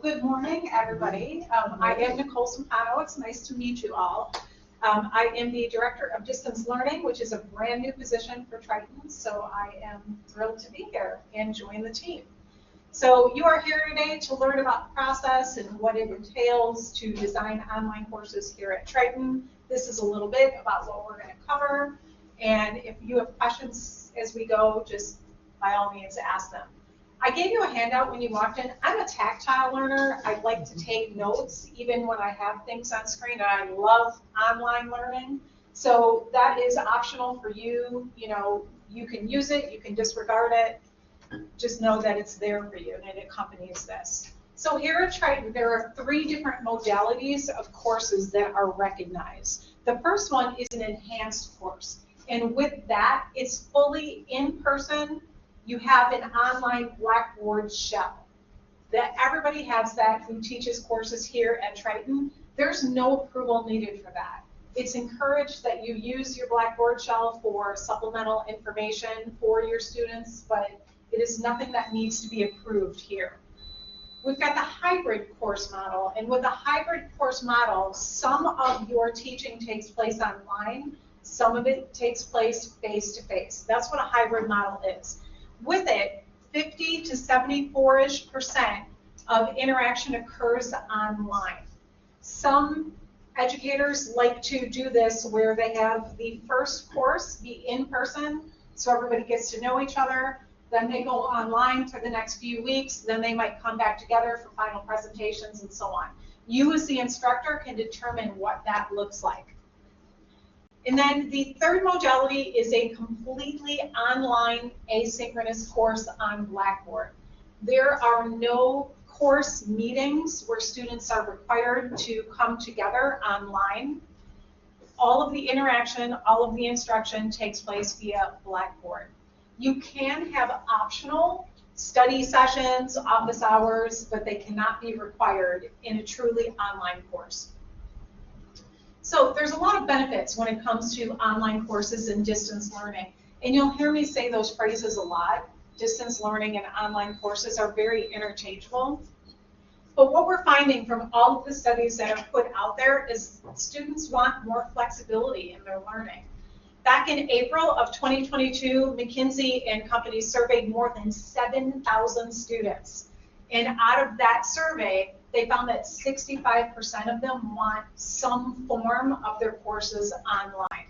Good morning, everybody. I am Nicole Zumpano. It's nice to meet you all. I am the Director of Distance Learning, which is a brand new position for Triton, so I am thrilled to be here and join the team. So you are here today to learn about the process and what it entails to design online courses here at Triton. This is a little bit about what we're going to cover, and if you have questions as we go, just by all means ask them. I gave you a handout when you walked in. I'm a tactile learner. I like to take notes even when I have things on screen, and I love online learning. So that is optional for you. You know, you can use it, you can disregard it. Just know that it's there for you and it accompanies this. So here at Triton, there are 3 different modalities of courses that are recognized. The first one is an enhanced course. And with that, it's fully in person. You have an online Blackboard shell. That everybody has that who teaches courses here at Triton. There's no approval needed for that. It's encouraged that you use your Blackboard shell for supplemental information for your students, but it is nothing that needs to be approved here. We've got the hybrid course model, and with the hybrid course model, some of your teaching takes place online, some of it takes place face-to-face. That's what a hybrid model is. With it, 50 to 74% of interaction occurs online. Some educators like to do this where they have the first course be in person, so everybody gets to know each other. Then they go online for the next few weeks. Then they might come back together for final presentations and so on. You as the instructor can determine what that looks like. And then the third modality is a completely online asynchronous course on Blackboard. There are no course meetings where students are required to come together online. All of the interaction, all of the instruction takes place via Blackboard. You can have optional study sessions, office hours, but they cannot be required in a truly online course. So there's a lot of benefits when it comes to online courses and distance learning. And you'll hear me say those phrases a lot. Distance learning and online courses are very interchangeable. But what we're finding from all of the studies that are put out there is students want more flexibility in their learning. Back in April of 2022, McKinsey and Company surveyed more than 7,000 students. And out of that survey, they found that 65% of them want some form of their courses online.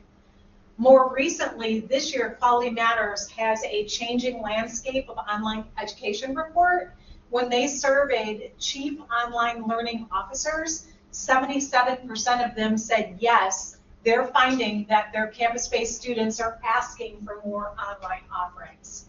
More recently, this year, Quality Matters has a changing landscape of online education report. When they surveyed chief online learning officers, 77% of them said yes, they're finding that their campus-based students are asking for more online offerings.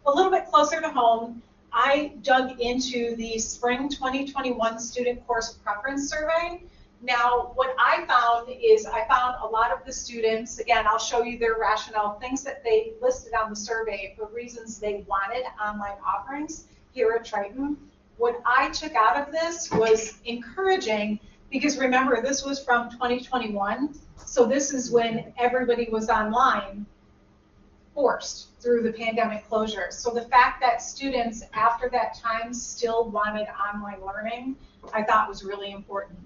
A little bit closer to home, I dug into the spring 2021 student course preference survey. Now, what I found is I found a lot of the students, again, I'll show you their rationale, things that they listed on the survey for reasons they wanted online offerings here at Triton. What I took out of this was encouraging, because remember, this was from 2021, so this is when everybody was online, forced through the pandemic closures. So the fact that students after that time still wanted online learning, I thought was really important.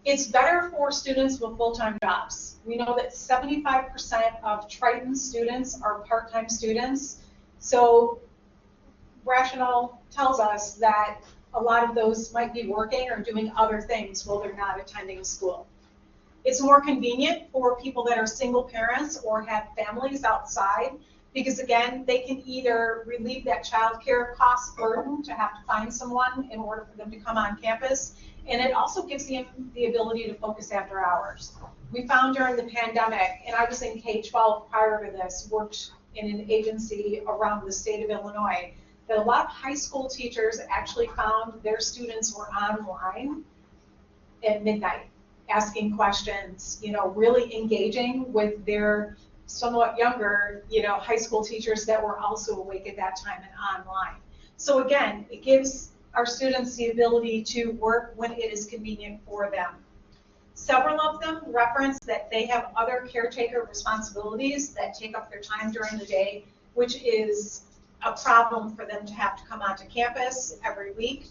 It's better for students with full-time jobs. We know that 75% of Triton students are part-time students, so rationale tells us that a lot of those might be working or doing other things while they're not attending school. It's more convenient for people that are single parents or have families outside because, again, they can either relieve that child care cost burden to have to find someone in order for them to come on campus, and it also gives them the ability to focus after hours. We found during the pandemic, and I was in K-12 prior to this, worked in an agency around the state of Illinois, that a lot of high school teachers actually found their students were online at midnight, asking questions, you know, really engaging with their somewhat younger, you know, high school teachers that were also awake at that time and online. So again, it gives our students the ability to work when it is convenient for them. Several of them reference that they have other caretaker responsibilities that take up their time during the day, which is a problem for them to have to come onto campus every week.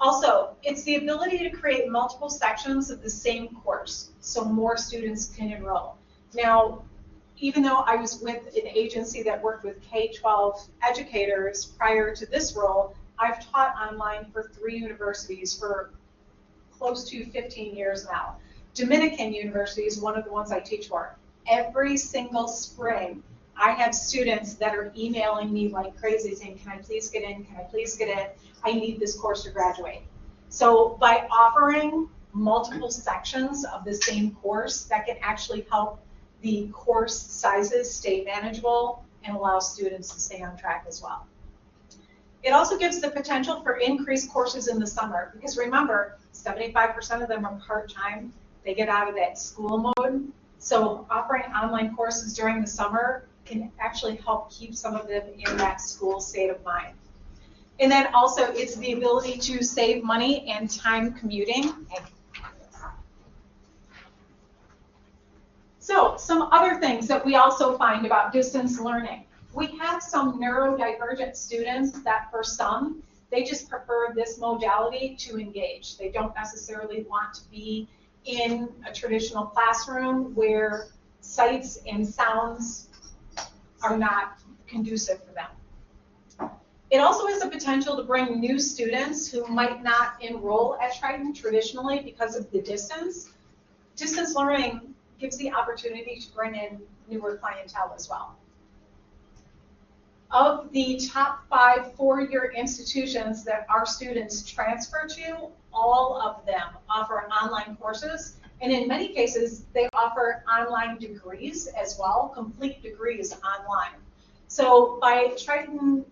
Also, it's the ability to create multiple sections of the same course so more students can enroll. Now, even though I was with an agency that worked with K-12 educators prior to this role, I've taught online for 3 universities for close to 15 years now. Dominican University is one of the ones I teach for. Every single spring, I have students that are emailing me like crazy saying, can I please get in? Can I please get in? I need this course to graduate. So by offering multiple sections of the same course, that can actually help the course sizes stay manageable and allow students to stay on track as well. It also gives the potential for increased courses in the summer, because remember, 75% of them are part-time. They get out of that school mode. So offering online courses during the summer can actually help keep some of them in that school state of mind. And then also, it's the ability to save money and time commuting. So some other things that we also find about distance learning. We have some neurodivergent students that for some, they just prefer this modality to engage. They don't necessarily want to be in a traditional classroom where sights and sounds are not conducive for them. It also has the potential to bring new students who might not enroll at Triton traditionally because of the distance. Distance learning gives the opportunity to bring in newer clientele as well. Of the top 5 four-year institutions that our students transfer to, all of them offer online courses, and in many cases, they offer online degrees as well, complete degrees online. So by Triton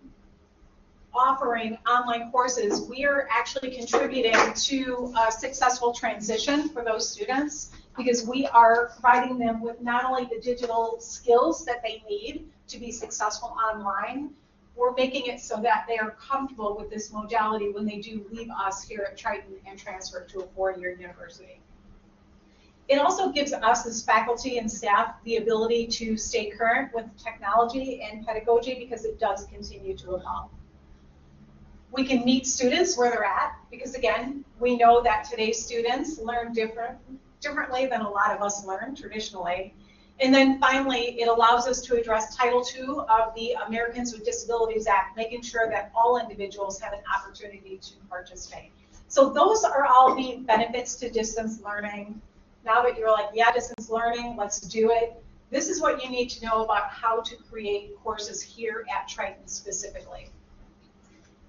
offering online courses, we are actually contributing to a successful transition for those students, because we are providing them with not only the digital skills that they need to be successful online, we're making it so that they are comfortable with this modality when they do leave us here at Triton and transfer to a 4-year university. It also gives us as faculty and staff the ability to stay current with technology and pedagogy, because it does continue to evolve. We can meet students where they're at, because again, we know that today's students learn differently than a lot of us learn traditionally. And then finally, it allows us to address Title II of the Americans with Disabilities Act, making sure that all individuals have an opportunity to participate. So those are all the benefits to distance learning. Now that you're like, yeah, distance learning, let's do it. This is what you need to know about how to create courses here at Triton specifically.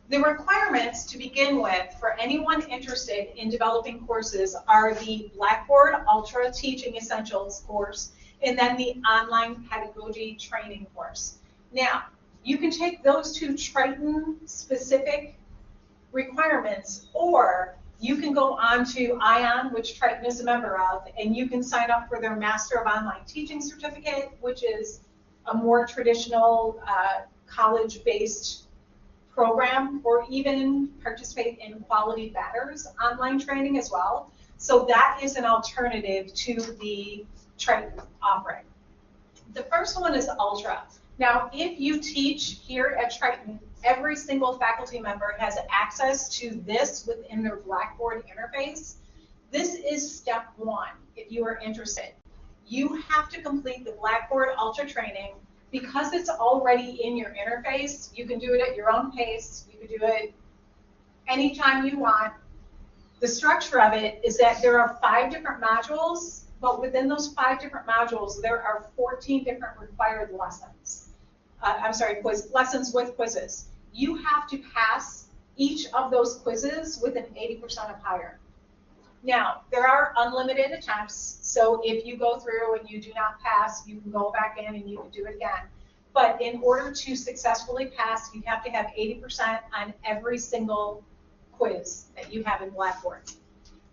The requirements to begin with for anyone interested in developing courses are the Blackboard Ultra Teaching Essentials course, and then the online pedagogy training course. Now, you can take those 2 Triton-specific requirements, or you can go on to ION, which Triton is a member of, and you can sign up for their Master of Online Teaching certificate, which is a more traditional college-based program, or even participate in Quality Matters online training as well. So that is an alternative to the Triton offering. The first one is Ultra. Now, if you teach here at Triton, every single faculty member has access to this within their Blackboard interface. This is step 1 if you are interested. You have to complete the Blackboard Ultra training. Because it's already in your interface, you can do it at your own pace. You can do it anytime you want. The structure of it is that there are 5 different modules, but within those 5 different modules, there are 14 different required lessons. Lessons with quizzes. You have to pass each of those quizzes with an 80% or higher. Now, there are unlimited attempts, so if you go through and you do not pass, you can go back in and you can do it again. But in order to successfully pass, you have to have 80% on every single quiz that you have in Blackboard.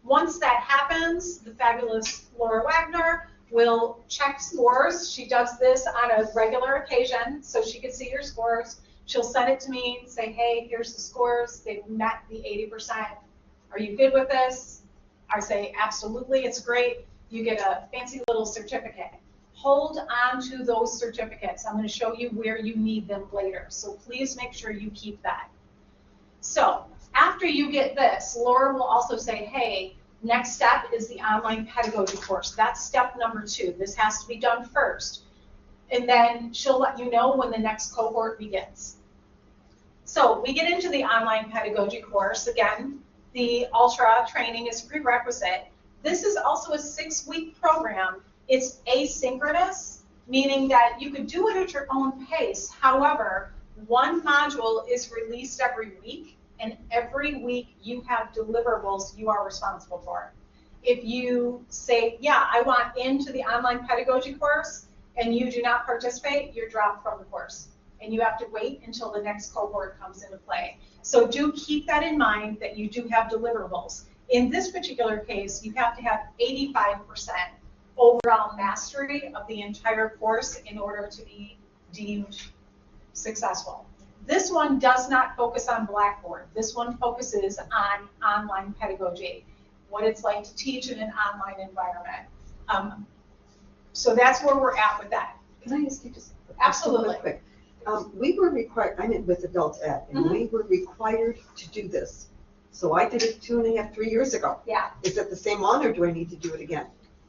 Once that happens, the fabulous Laura Wagner will check scores. She does this on a regular occasion, so she can see your scores. She'll send it to me and say, hey, here's the scores. They've met the 80%. Are you good with this? I say, absolutely, it's great. You get a fancy little certificate. hold on to those certificates. I'm going to show you where you need them later. So please make sure you keep that. So after you get this, Laura will also say, hey, next step is the online pedagogy course. That's step number 2. This has to be done first. And then she'll let you know when the next cohort begins. So we get into the online pedagogy course. Again, the Ultra training is prerequisite. This is also a 6-week program. It's asynchronous, meaning that you could do it at your own pace. However, one module is released every week, and every week you have deliverables you are responsible for. If you say, yeah, I want into the online pedagogy course, and you do not participate, you're dropped from the course. And you have to wait until the next cohort comes into play. So do keep that in mind that you do have deliverables. In this particular case, you have to have 85% overall mastery of the entire course in order to be deemed successful. This one does not focus on Blackboard. This one focuses on online pedagogy, what it's like to teach in an online environment. So that's where we're at with that. Can I ask you just Absolutely. real quick? We were required, I'm in with adult ed, and we were required to do this. So I did it 2.5, 3 years ago. Yeah. Is it the same one, or do I need to do it again?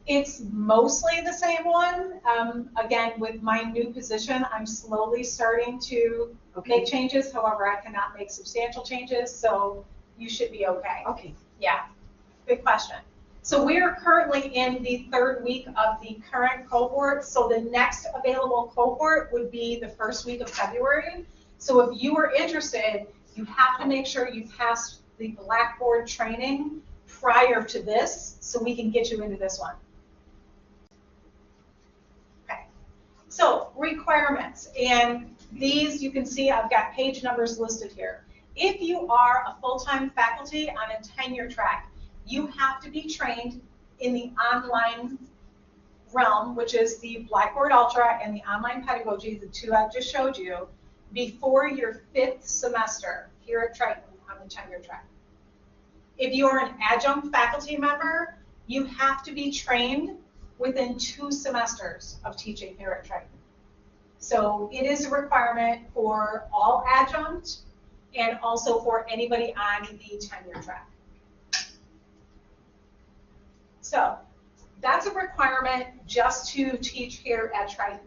It's mostly the same one. Again, with my new position, I'm slowly starting to make changes. However, I cannot make substantial changes, so you should be okay. Okay. Yeah, good question. So we are currently in the 3rd week of the current cohort. So the next available cohort would be the 1st week of February. So if you are interested, you have to make sure you pass the Blackboard training prior to this so we can get you into this one. Okay. So requirements, and these you can see I've got page numbers listed here. If you are a full-time faculty on a tenure track, you have to be trained in the online realm, which is the Blackboard Ultra and the online pedagogy, the 2 I just showed you, before your 5th semester here at Triton on the tenure track. If you are an adjunct faculty member, you have to be trained within 2 semesters of teaching here at Triton. So it is a requirement for all adjunct and also for anybody on the tenure track. So that's a requirement just to teach here at Triton.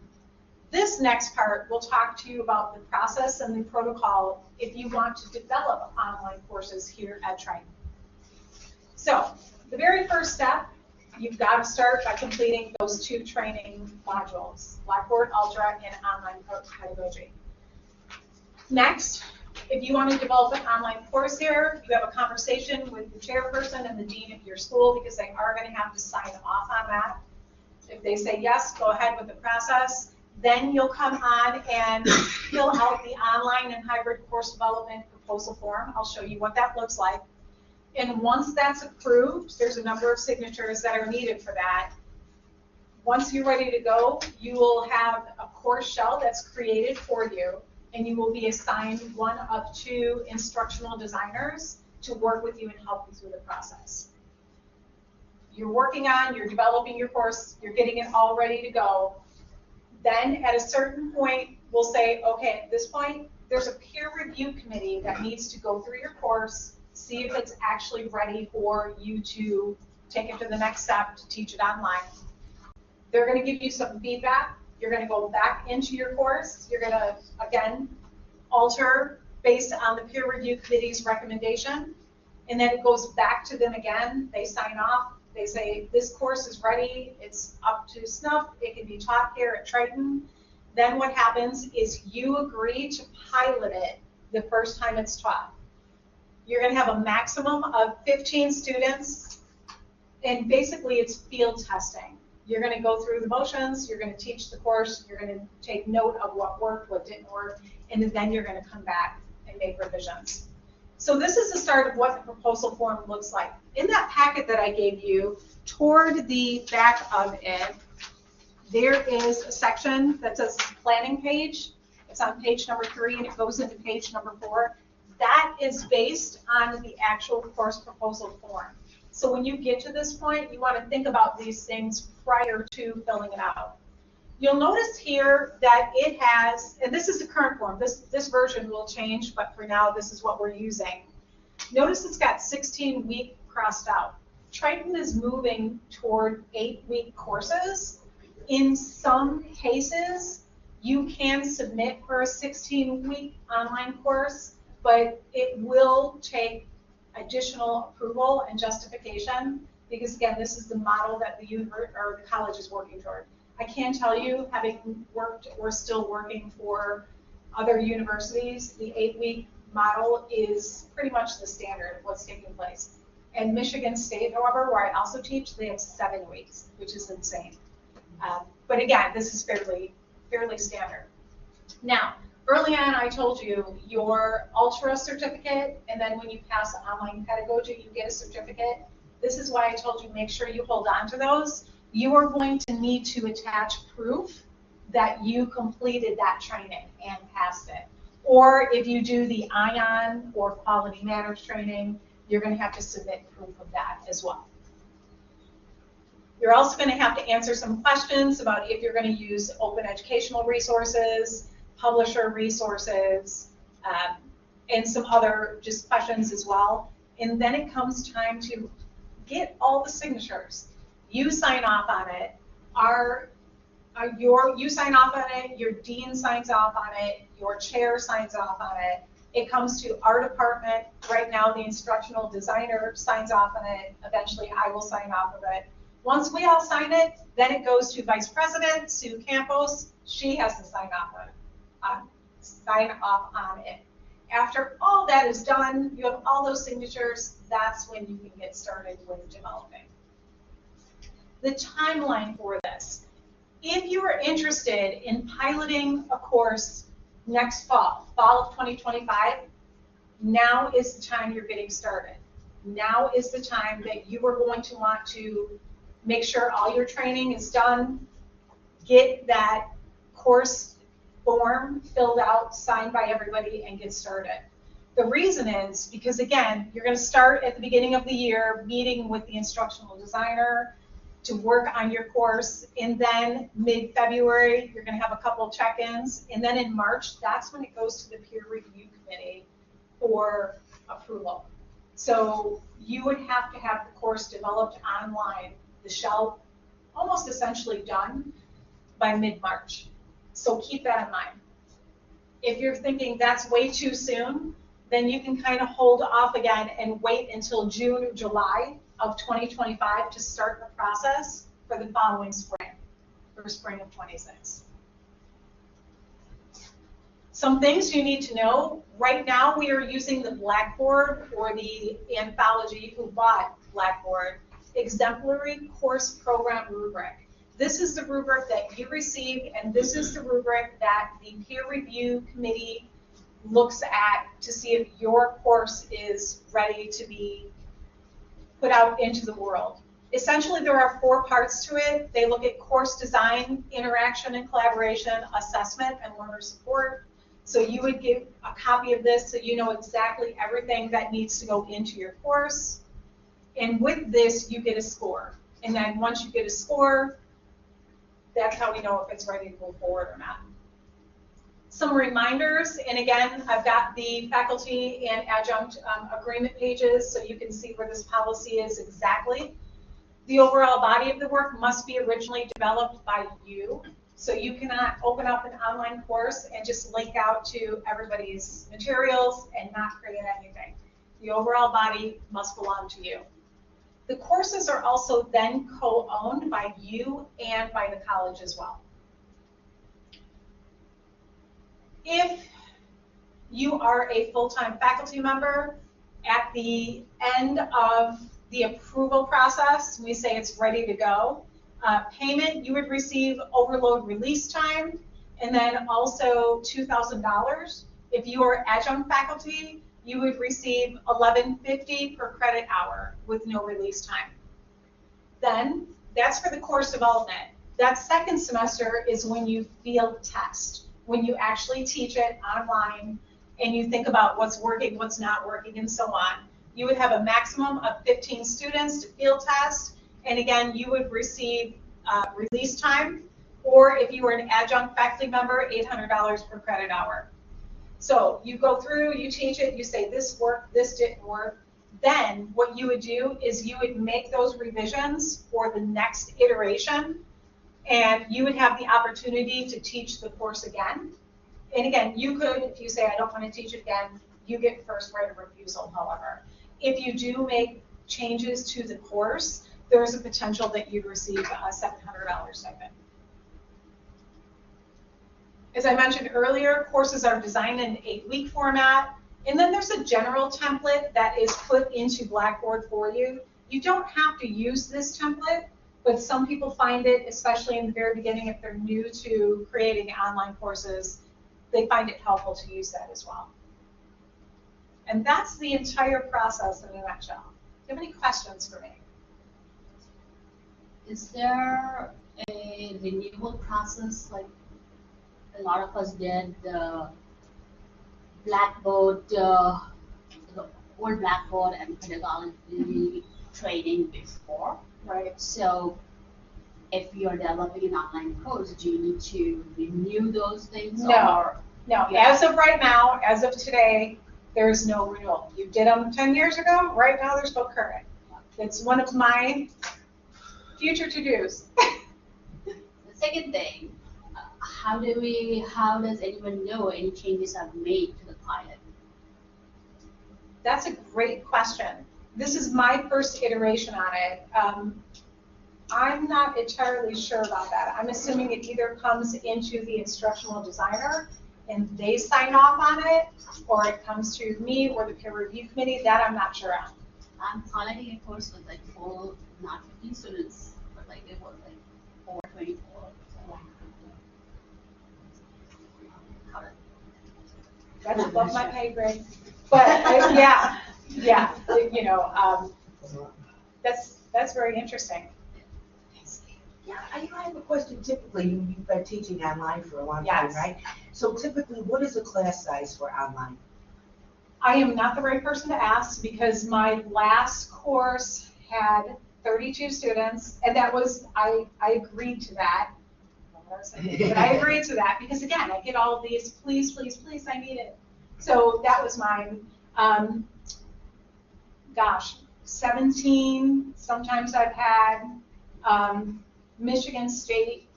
This next part will talk to you about the process and the protocol if you want to develop online courses here at Triton. So the very first step, you've got to start by completing those 2 training modules, Blackboard Ultra and online pedagogy. Next, if you want to develop an online course here, you have a conversation with the chairperson and the dean of your school because they are going to have to sign off on that. If they say yes, go ahead with the process. Then you'll come on and fill out the online and hybrid course development proposal form. I'll show you what that looks like. And once that's approved, there's a number of signatures that are needed for that. Once you're ready to go, you will have a course shell that's created for you, and you will be assigned 1 of 2 instructional designers to work with you and help you through the process. You're developing your course, you're getting it all ready to go. Then at a certain point, we'll say, okay, at this point, there's a peer review committee that needs to go through your course, see if it's actually ready for you to take it to the next step to teach it online. They're going to give you some feedback. You're going to go back into your course. You're going to, again, alter based on the peer review committee's recommendation. And then it goes back to them again. They sign off. They say, this course is ready. It's up to snuff. It can be taught here at Triton. Then what happens is you agree to pilot it the first time it's taught. You're going to have a maximum of 15 students. And basically, it's field testing. You're going to go through the motions, you're going to teach the course, you're going to take note of what worked, what didn't work, and then you're going to come back and make revisions. So this is the start of what the proposal form looks like. In that packet that I gave you, toward the back of it, there is a section that says planning page. It's on page number 3, and it goes into page number 4. That is based on the actual course proposal form. So when you get to this point, you want to think about these things prior to filling it out. You'll notice here that it has, and this is the current form, this version will change, but for now this is what we're using. Notice it's got 16-week crossed out. Triton is moving toward 8-week courses. In some cases, you can submit for a 16-week online course, but it will take additional approval and justification because, again, this is the model that the university or the college is working toward. I can tell you, having worked or still working for other universities, the 8-week model is pretty much the standard of what's taking place. And Michigan State, however, where I also teach, they have 7 weeks, which is insane. But again, this is fairly standard. Now, early on, I told you your Ultra certificate, and then when you pass online pedagogy, you get a certificate. This is why I told you make sure you hold on to those. You are going to need to attach proof that you completed that training and passed it. Or if you do the ION or Quality Matters training, you're going to have to submit proof of that as well. You're also going to have to answer some questions about if you're going to use open educational resources, publisher resources, and some other just questions as well. And then it comes time to get all the signatures. You sign off on it. You sign off on it. Your dean signs off on it. Your chair signs off on it. It comes to our department. Right now, the instructional designer signs off on it. Eventually, I will sign off of it. Once we all sign it, then it goes to Vice President Sue Campos. She has to sign off on it. After all that is done, you have all those signatures. That's when you can get started with developing. The timeline for this. If you are interested in piloting a course next fall of 2025, now is the time you're getting started. Now is the time that you are going to want to make sure all your training is done, get that course form filled out, signed by everybody, and get started. The reason is because, again, you're going to start at the beginning of the year meeting with the instructional designer to work on your course, and then mid-February, you're going to have a couple of check-ins, and then in March, that's when it goes to the peer review committee for approval. So you would have to have the course developed online, the shell almost essentially done by mid-March. So keep that in mind. If you're thinking that's way too soon, then you can kind of hold off again and wait until June or July of 2025 to start the process for the following spring, for spring of 26. Some things you need to know. Right now we are using the Blackboard or the anthology Who Bought Blackboard Exemplary Course Program Rubric. This is the rubric that you receive, and this is the rubric that the peer review committee looks at to see if your course is ready to be put out into the world. Essentially, there are 4 parts to it. They look at course design, interaction and collaboration, assessment, and learner support. So you would give a copy of this so you know exactly everything that needs to go into your course. And with this, you get a score. And then once you get a score, that's how we know if it's ready to move forward or not. Some reminders, and again, I've got the faculty and adjunct agreement pages so you can see where this policy is exactly. The overall body of the work must be originally developed by you. So you cannot open up an online course and just link out to everybody's materials and not create anything. The overall body must belong to you. The courses are also then co-owned by you and by the college as well. If you are a full-time faculty member, at the end of the approval process, we say it's ready to go. Payment, you would receive overload release time, and then also $2,000. If you are adjunct faculty, you would receive $11.50 per credit hour with no release time. Then, that's for the course development. That second semester is when you field test, when you actually teach it online, and you think about what's working, what's not working, and so on. You would have a maximum of 15 students to field test, and again, you would receive release time. Or if you were an adjunct faculty member, $800 per credit hour. So you go through, you teach it, you say this worked, this didn't work. Then what you would do is you would make those revisions for the next iteration, and you would have the opportunity to teach the course again. And again, you could, if you say, I don't want to teach it again, you get first right of refusal, however. If you do make changes to the course, there's a potential that you'd receive a $700 stipend. As I mentioned earlier, courses are designed in an 8-week format, and then there's a general template that is put into Blackboard for you. You don't have to use this template, but some people find it, especially in the very beginning, if they're new to creating online courses, they find it helpful to use that as well. And that's the entire process in a nutshell. Do you have any questions for me? Is there a renewal process, like a lot of us did the Blackboard, the old Blackboard and pedagogy training before? Right. So if you're developing an online course, do you need to renew those things? No. No, as of right now, as of today, there's no renewal. You did them 10 years ago, right now they're still current. It's one of my future to-dos. The second thing, how does anyone know any changes I've made to the pilot? That's a great question. This is my first iteration on it. I'm not entirely sure about that. I'm assuming it either comes into the instructional designer and they sign off on it, or it comes to me or the peer review committee. That I'm not sure on. I'm piloting a course with like full, not 50 students, but like it was like 424. That's above my pay grade. But yeah, you know, that's very interesting. Yeah, I have a question. Typically, you've been teaching online for a long time, Yes. right? So typically, what is a class size for online? I am not the right person to ask because my last course had 32 students, and that was, I agreed to that. But I agreed to that because, again, I get all of these, please, please, please, I need it. So that was mine. Gosh, 17, sometimes I've had. Michigan State,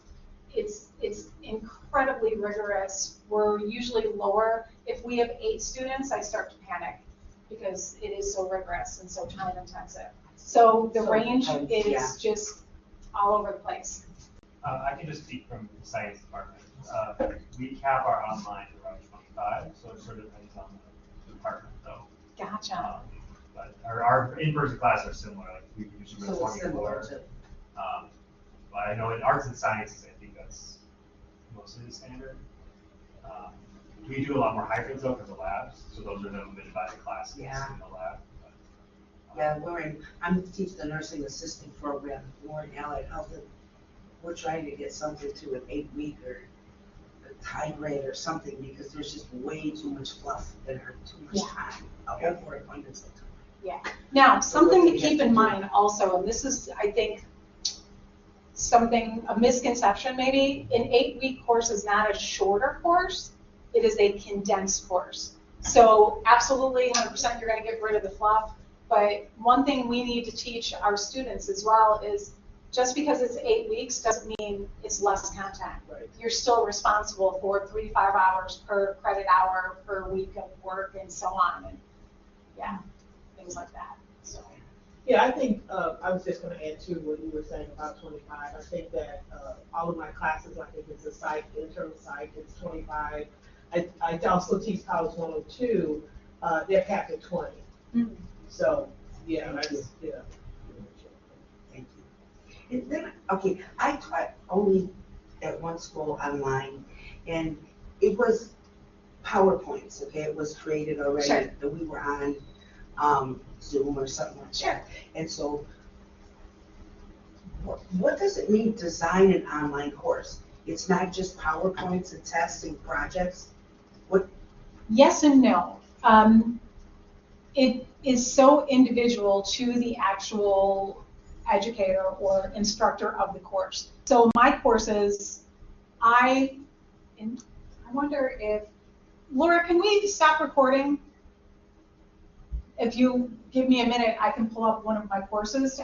it's incredibly rigorous. We're usually lower. If we have 8 students, I start to panic because it is so rigorous and so time intensive. So the range is just all over the place. I can just speak from the science department. We cap our online to around 25, so it sort of depends on the department though. Gotcha. But our in-person classes are similar. Like we usually run So it's 24. similar to. But I know in arts and sciences, I think that's mostly the standard. We do a lot more hybrids though for the labs, so those are limited by the classes in the lab. But, Yeah, I'm teaching the nursing assistant program, we're in allied health, and we're trying to get something to an 8-week or a hybrid or something because there's just way too much fluff and too much time. Over appointments sometimes. Yeah. Now, something to keep in mind also, and this is, I think, a misconception maybe, an 8-week course is not a shorter course, it is a condensed course. So absolutely, 100% you're going to get rid of the fluff, but one thing we need to teach our students as well is just because it's 8 weeks doesn't mean it's less content. Right. You're still responsible for 3 to 5 hours per credit hour per week of work and so on, and yeah, things like that. So. Yeah, I think I was just going to add to what you were saying about 25. I think that all of my classes, like if it's a psych, internal psych, it's 25. I also teach College 102. They're capped at 20. Mm-hmm. So yeah, yeah. Thank you. And then, okay, I taught only at one school online, and it was PowerPoints, okay? It was created already, Sure. that we were on Zoom or something like Sure. that. And so, what does it mean, design an online course? It's not just PowerPoints and tests and projects? What? Yes and no. It is so individual to the actual educator or instructor of the course. So my courses, I wonder if, Laura, can we stop recording? If you give me a minute, I can pull up one of my courses